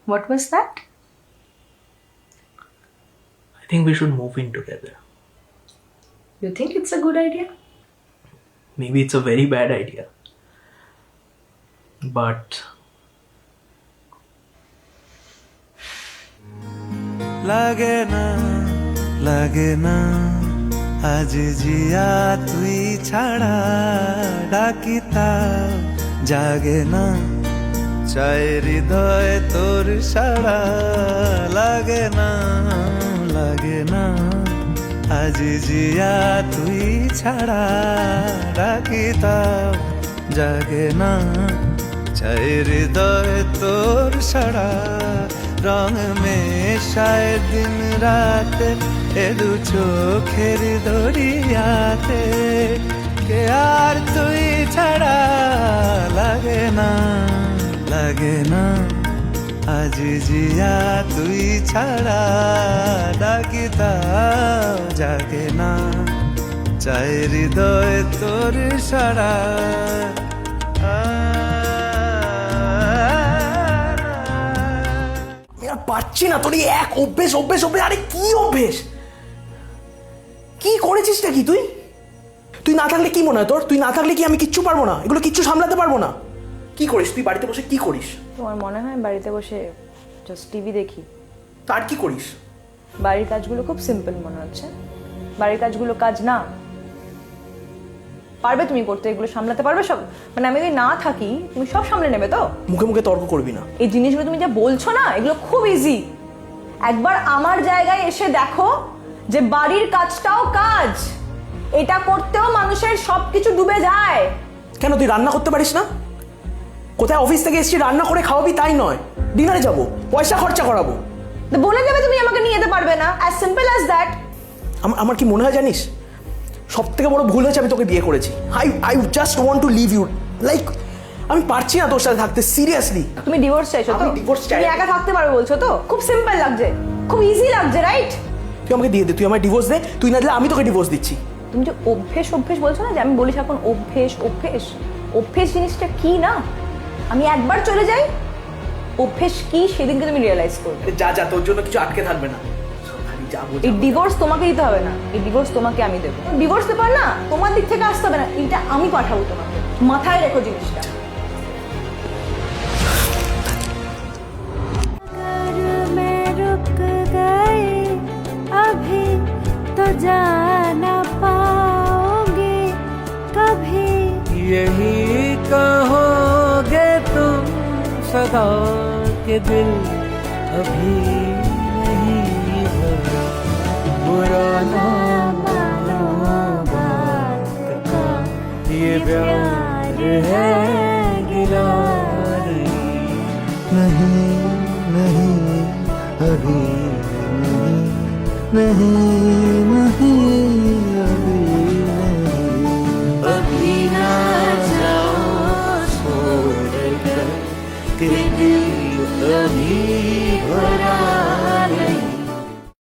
What was that? I think we should move in together. You think it's a good idea? Maybe it's a very bad idea. But লাগে না আজ জিয়া তুই ছাড়া ডাকিতা জাগে না চাই হৃদয় তোর সাড়া লাগে না আজ জিয়া তুই ছাড়া ডাকিতা জাগে না চাই হৃদয় তোর সাড়া রং মেশায় দিন রাত এ দু চোখের দরিয়াতে কে আর তুই ছাড়া লাগে না আজ জিয়া তুই ছাড়া ডাকিতা জাগে না চাই হৃদয় তোর সাড়া পারছি না তোর এক অভ্যেস আরে কি অভ্যেস কি করেছিস নাকি তুই না থাকলে কি মনে হয় তোর? তুই না থাকলে কি আমি কিচ্ছু পারবো না? এগুলো কিচ্ছু সামলাতে পারবো না? কি করিস তুই বাড়িতে বসে? কি করিস? তোমার মনে হয় বাড়িতে বসে জাস্ট টিভি দেখি? তার কি করিস? বাড়ির কাজগুলো খুব সিম্পল মনে হচ্ছে। বাড়ির কাজগুলো কাজ না। পারবে তুমি করতে? এগুলো সামলাতে পারবে সব? মানে আমি যদি না থাকি তুমি সব সামলে নেবে তো? মুখে মুখে তর্ক করবি না। এই জিনিসগুলো তুমি যা বলছো না, এগুলো খুব ইজি। একবার আমার জায়গায় এসে দেখো যে বাড়ির কাজটাও কাজ, এটা করতেও মানুষের সবকিছু ডুবে যায়। কেন তুই রান্না করতে পারিস না? কোথায় অফিস থেকে এসেছি রান্না করে খাওয়াবি তাই নয়, ডিনারে যাবো, পয়সা খরচা করাবো। বলে দেবে তুমি আমাকে নিয়ে যেতে পারবে না, অ্যাজ সিম্পল অ্যাজ দ্যাট। আমার কি মনে হয় জানিস, সব থেকে বড় ভুল হয়েছে আমি তোকে বিয়ে করেছি। I just want to leave you, like আমি পারছি না তোর সাথে থাকতে, সিরিয়াসলি। তুমি ডিভোর্স চাইছো তো? আমি ডিভোর্স চাই। তুমি একা থাকতে পারবে বলছো তো? খুব সিম্পল লাগছে, খুব ইজি লাগছে, রাইট? তুই আমাকে দিয়ে দে, তুই আমার ডিভোর্স দে, তুই না দিলে আমি তোকে ডিভোর্স দিচ্ছি। তুমি যে অভ্যেস বলছো না, যে আমি বলিস এখন অভ্যেস জিনিসটা কি না? আমি একবার চলে যাই, অভ্যেস কি সেদিনকে তুমি রিয়েলাইজ করবে। যা তোর জন্য কিছু আটকে থাকবে না। এই ডিভোর্স তোমাকে দিতে হবে না, এই ডিভোর্স তোমাকে আমি দেবো। ডিভোর্স পেপার না তোমার দিক থেকে আসতে হবে না, এটা আমি পাঠাবো তোমাকে। মাথায় রেখো জিনিসটা। अभी तो जाना पाओगे कभी यही कहोगे तुम सदा के दिल अभी नहीं भरा बुरा ना मानो बात का ये प्यार है गिला नहीं अभी नहीं